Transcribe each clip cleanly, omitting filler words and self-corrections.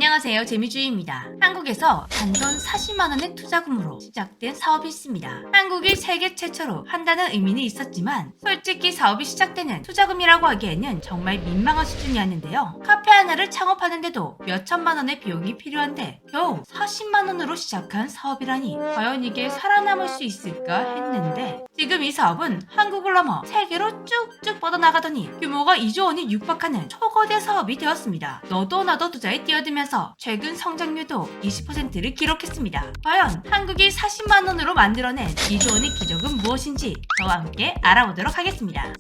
안녕하세요, 재미주의입니다. 한국에서 단돈 40만원의 투자금으로 시작된 사업이 있습니다. 한국이 세계 최초로 한다는 의미는 있었지만 솔직히 사업이 시작되는 투자금이라고 하기에는 정말 민망한 수준이었는데요. 카페 하나를 창업하는데도 몇천만원의 비용이 필요한데 겨우 40만원으로 시작한 사업이라니 과연 이게 살아남을 수 있을까 했는데 지금 이 사업은 한국을 넘어 세계로 쭉쭉 뻗어나가더니 규모가 2조 원이 육박하는 초거대 사업이 되었습니다. 너도 나도 투자에 뛰어들면서 최근 성장률도 20%를 기록했습니다. 과연 한국이 40만원으로 만들어낸 2조 원의 기적은 무엇인지 저와 함께 알아보도록 하겠습니다.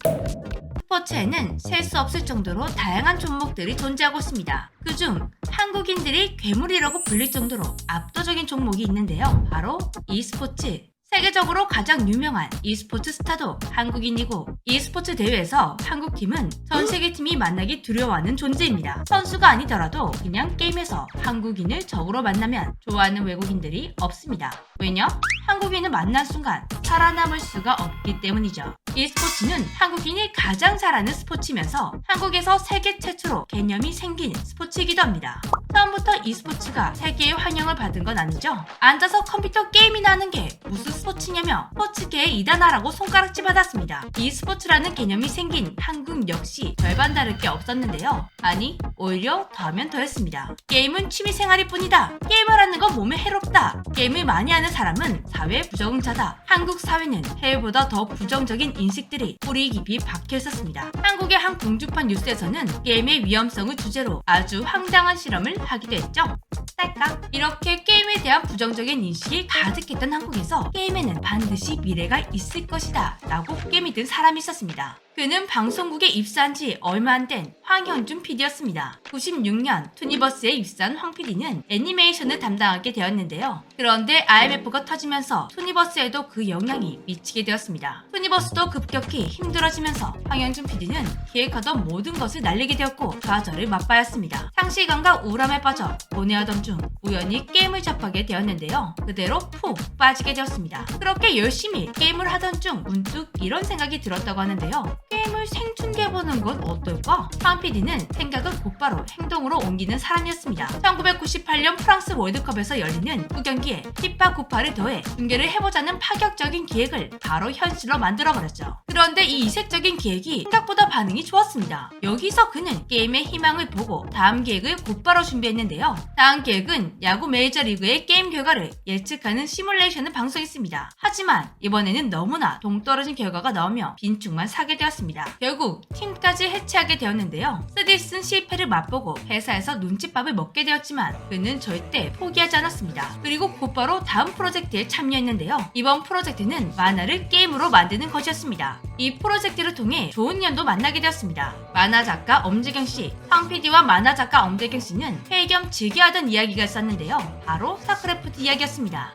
스포츠에는 셀 수 없을 정도로 다양한 종목들이 존재하고 있습니다. 그중 한국인들이 괴물이라고 불릴 정도로 압도적인 종목이 있는데요. 바로 e스포츠. 세계적으로 가장 유명한 e스포츠 스타도 한국인이고 e스포츠 대회에서 한국팀은 전 세계팀이 만나기 두려워하는 존재입니다. 선수가 아니더라도 그냥 게임에서 한국인을 적으로 만나면 좋아하는 외국인들이 없습니다. 왜냐? 한국인을 만난 순간 살아남을 수가 없기 때문이죠. e스포츠는 한국인이 가장 잘하는 스포츠면서 한국에서 세계 최초로 개념이 생긴 스포츠이기도 합니다. 처음부터 e스포츠가 세계의 환영을 받은 건 아니죠. 앉아서 컴퓨터 게임이나 하는 게 무슨 스포츠냐며 스포츠계의 이단아라고 손가락질 받았습니다. e스포츠라는 개념이 생긴 한국 역시 별반 다를 게 없었는데요. 아니 오히려 더하면 더했습니다. 게임은 취미생활일 뿐이다. 게임을 하는 건 몸에 해롭다. 게임을 많이 하는 사람은 사회 부적응자다. 한국 사회는 해외보다 더 부정적인 인식들이 뿌리 깊이 박혀 있었습니다. 한국의 한 공중파 뉴스에서는 게임의 위험성을 주제로 아주 황당한 실험을 하기도 했죠. 딸깍. 이렇게 게임에 대한 부정적인 인식이 가득했던 한국에서 게임에는 반드시 미래가 있을 것이다 라고 굳게 믿은 사람이 있었습니다. 그는 방송국에 입사한 지 얼마 안 된 황현준 PD였습니다. 96년 투니버스에 입사한 황 PD는 애니메이션을 담당하게 되었는데요. 그런데 IMF가 터지면서 투니버스에도 그 영향이 미치게 되었습니다. 투니버스도 급격히 힘들어지면서 황현준 PD는 기획하던 모든 것을 날리게 되었고 좌절을 맛봐야했습니다. 상실감과 우울함에 빠져 고뇌하던 중 우연히 게임을 접하게 되었는데요. 그대로 푹 빠지게 되었습니다. 그렇게 열심히 게임을 하던 중 문득 이런 생각이 들었다고 하는데요. 게임을 생중계해보는 건 어떨까? 황 PD는 생각을 곧바로 행동으로 옮기는 사람이었습니다. 1998년 프랑스 월드컵에서 열리는 9경기에 피파 98을 더해 중계를 해보자는 파격적인 기획을 바로 현실로 만들어버렸죠. 그런데 이 이색적인 기획이 생각보다 반응이 좋았습니다. 여기서 그는 게임의 희망을 보고 다음 기획을 곧바로 준비했는데요. 다음 기획은 야구 메이저리그의 게임 결과를 예측하는 시뮬레이션을 방송했습니다. 하지만 이번에는 너무나 동떨어진 결과가 나오며 빈축만 사게 되었습니다. 결국 팀까지 해체하게 되었는데요. 쓰디쓴 실패를 맛보고 회사에서 눈칫밥을 먹게 되었지만 그는 절대 포기하지 않았습니다. 그리고 곧바로 다음 프로젝트에 참여했는데요. 이번 프로젝트는 만화를 게임으로 만드는 것이었습니다. 이 프로젝트를 통해 좋은 년도 만나게 되었습니다. 만화 작가 엄재경 씨, 황 PD와 만화 작가 엄재경 씨는 회의 겸 즐겨하던 이야기가 있었는데요. 바로 스타크래프트 이야기였습니다.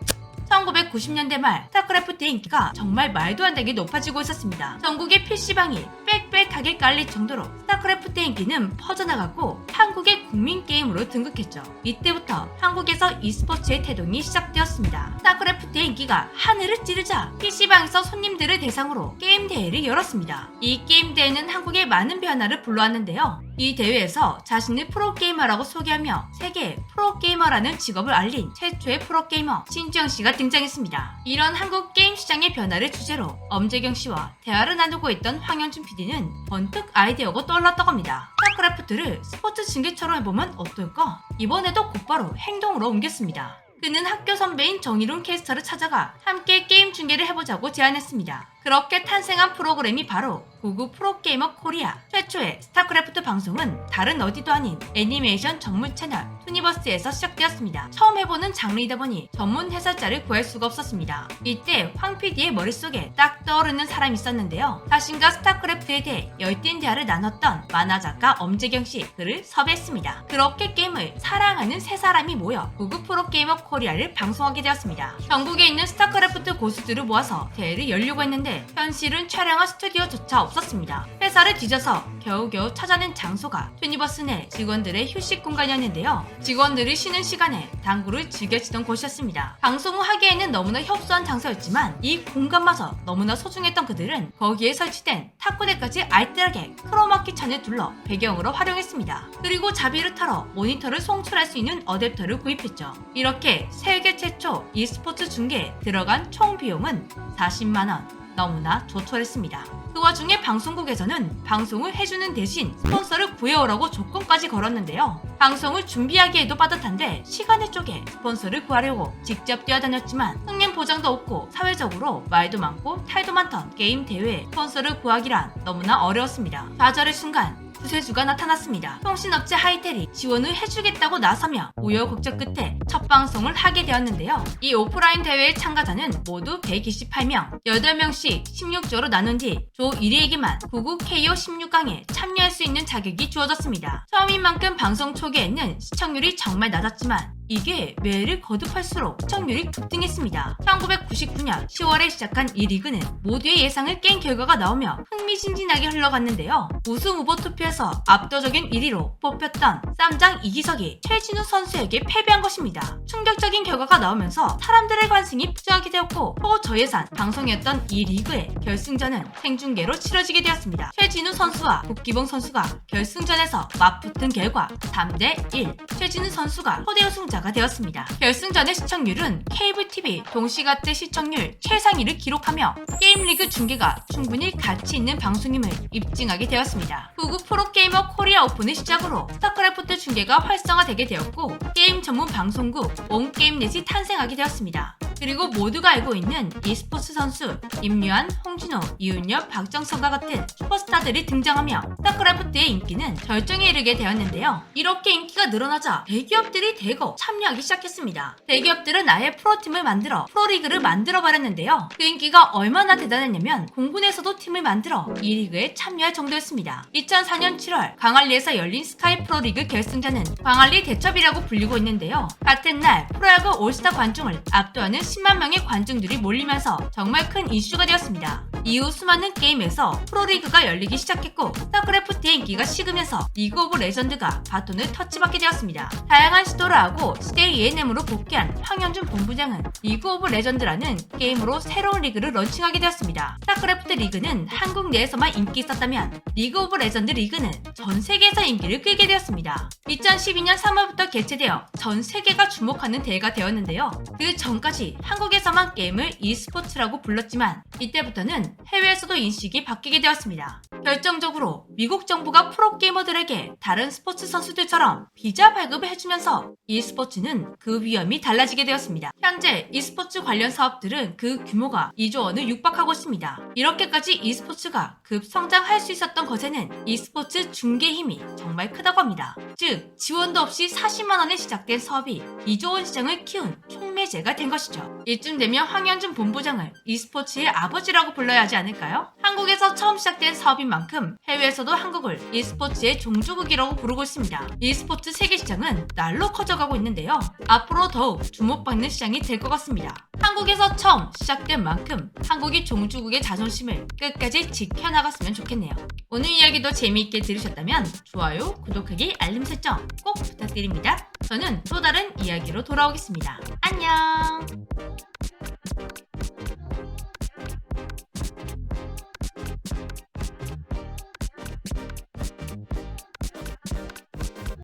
1990년대 말 스타크래프트의 인기가 정말 말도 안 되게 높아지고 있었습니다. 전국의 PC방이 빽빽하게 깔릴 정도로 스타크래프트의 인기는 퍼져나갔고 한국의 국민 게임으로 등극했죠. 이때부터 한국에서 e스포츠의 태동이 시작되었습니다. 스타크래프트의 인기가 하늘을 찌르자 PC방에서 손님들을 대상으로 게임 대회를 열었습니다. 이 게임 대회는 한국에 많은 변화를 불러왔는데요. 이 대회에서 자신을 프로게이머라고 소개하며 세계 프로게이머라는 직업을 알린 최초의 프로게이머 신지영 씨가 등장했습니다. 이런 한국 게임 시장의 변화를 주제로 엄재경 씨와 대화를 나누고 있던 황현준 PD는 번뜩 아이디어가 떠올랐다고 합니다. 스타크래프트를 스포츠 중계처럼 해보면 어떨까? 이번에도 곧바로 행동으로 옮겼습니다. 그는 학교 선배인 정일훈 캐스터를 찾아가 함께 게임 중계를 해보자고 제안했습니다. 그렇게 탄생한 프로그램이 바로 구구 프로게이머 코리아. 최초의 스타크래프트 방송은 다른 어디도 아닌 애니메이션 전문 채널 투니버스에서 시작되었습니다. 처음 해보는 장르이다 보니 전문 해설자를 구할 수가 없었습니다. 이때 황 PD의 머릿속에 딱 떠오르는 사람이 있었는데요. 자신과 스타크래프트에 대해 열띤 대화를 나눴던 만화 작가 엄재경 씨, 그를 섭외했습니다. 그렇게 게임을 사랑하는 세 사람이 모여 구구 프로게이머 코리아를 방송하게 되었습니다. 전국에 있는 스타크래프트 고수들을 모아서 대회를 열려고 했는데 찾았는데 현실은 촬영한 스튜디오조차 없었습니다. 회사를 뒤져서 겨우겨우 찾아낸 장소가 투니버스 내 직원들의 휴식 공간이었는데요. 직원들이 쉬는 시간에 당구를 즐겨치던 곳이었습니다. 방송 후 하기에는 너무나 협소한 장소였지만 이 공간마저 너무나 소중했던 그들은 거기에 설치된 탁구대까지 알뜰하게 크로마키 천을 둘러 배경으로 활용했습니다. 그리고 자비를 털어 모니터를 송출할 수 있는 어댑터를 구입했죠. 이렇게 세계 최초 e스포츠 중계에 들어간 총 비용은 40만원. 너무나 조촐했습니다. 그 와중에 방송국에서는 방송을 해주는 대신 스폰서를 구해오라고 조건까지 걸었는데요. 방송을 준비하기에도 빠듯한데 시간을 쪼개 스폰서를 구하려고 직접 뛰어다녔지만 흥행 보장도 없고 사회적으로 말도 많고 탈도 많던 게임 대회에 스폰서를 구하기란 너무나 어려웠습니다. 좌절의 순간 구세주가 나타났습니다. 통신업체 하이텔이 지원을 해주겠다고 나서며 우여곡절 끝에 첫 방송을 하게 되었는데요. 이 오프라인 대회의 참가자는 모두 128명, 8명씩 16조로 나눈 뒤 조 1위에게만 99 KO 16강에 참여할 수 있는 자격이 주어졌습니다. 처음인 만큼 방송 초기에는 시청률이 정말 낮았지만 이게 매를 거듭할수록 시청률이 급등했습니다. 1999년 10월에 시작한 이 리그는 모두의 예상을 깬 결과가 나오며 흥미진진하게 흘러갔는데요. 우승 후보 투표에서 압도적인 1위로 뽑혔던 쌈장 이기석이 최진우 선수에게 패배한 것입니다. 충격적인 결과가 나오면서 사람들의 관심이 부정하게 되었고 초저예산 방송이었던 이 리그의 결승전은 생중계로 치러지게 되었습니다. 최진우 선수와 국기봉 선수가 결승전에서 맞붙은 결과 3대1 최진우 선수가 초대 우승자가 되었습니다. 결승전의 시청률은 케이블 TV 동시가세 시청률 최상위를 기록하며 게임 리그 중계가 충분히 가치 있는 방송임을 입증하게 되었습니다. 구구 프로게이머 코리아 오픈을 시작으로 스타크래프트 중계가 활성화되게 되었고 게임 전문 방송국 온게임넷이 탄생하게 되었습니다. 그리고 모두가 알고 있는 e스포츠 선수 임유한, 홍진호, 이윤엽, 박정선과 같은 슈퍼스타들이 등장하며 스타크래프트의 인기는 절정에 이르게 되었는데요. 이렇게 인기가 늘어나자 대기업들이 대거 참여하기 시작했습니다. 대기업들은 아예 프로팀을 만들어 프로리그를 만들어버렸는데요. 그 인기가 얼마나 대단했냐면 공군에서도 팀을 만들어 이 리그에 참여할 정도였습니다. 2004년 7월 광안리에서 열린 스카이 프로리그 결승전은 광안리 대첩이라고 불리고 있는데요. 같은 날 프로야구 올스타 관중을 압도하는 10만 명의 관중들이 몰리면서 정말 큰 이슈가 되었습니다. 이후 수많은 게임에서 프로리그가 열리기 시작했고 스타크래프트의 인기가 식으면서 리그 오브 레전드가 바톤을 터치받게 되었습니다. 다양한 시도를 하고 CJ ENM으로 복귀한 황현준 본부장은 리그 오브 레전드라는 게임으로 새로운 리그를 런칭하게 되었습니다. 스타크래프트 리그는 한국 내에서만 인기 있었다면 리그 오브 레전드 리그는 전 세계에서 인기를 끌게 되었습니다. 2012년 3월부터 개최되어 전 세계가 주목하는 대회가 되었는데요. 그 전까지 한국에서만 게임을 e스포츠라고 불렀지만 이때부터는 해외에서도 인식이 바뀌게 되었습니다. 결정적으로 미국 정부가 프로게이머들에게 다른 스포츠 선수들처럼 비자 발급을 해주면서 e스포츠는 그 위험이 달라지게 되었습니다. 현재 e스포츠 관련 사업들은 그 규모가 2조 원을 육박하고 있습니다. 이렇게까지 e스포츠가 급성장할 수 있었던 것에는 e스포츠 중계 힘이 정말 크다고 합니다. 즉 지원도 없이 40만 원에 시작된 사업이 2조 원 시장을 키운 촉매제가 된 것이죠. 이쯤 되면 황현준 본부장을 e스포츠의 아버지라고 불러야 하지 않을까요? 한국에서 처음 시작된 사업인 만큼 해외에서도 한국을 e스포츠의 종주국이라고 부르고 있습니다. e스포츠 세계 시장은 날로 커져가고 있는데요. 앞으로 더욱 주목받는 시장이 될 것 같습니다. 한국에서 처음 시작된 만큼 한국이 종주국의 자존심을 끝까지 지켜나갔으면 좋겠네요. 오늘 이야기도 재미있게 들으셨다면 좋아요, 구독하기, 알림 설정 꼭 부탁드립니다. 저는 또 다른 이야기로 돌아오겠습니다. 안녕!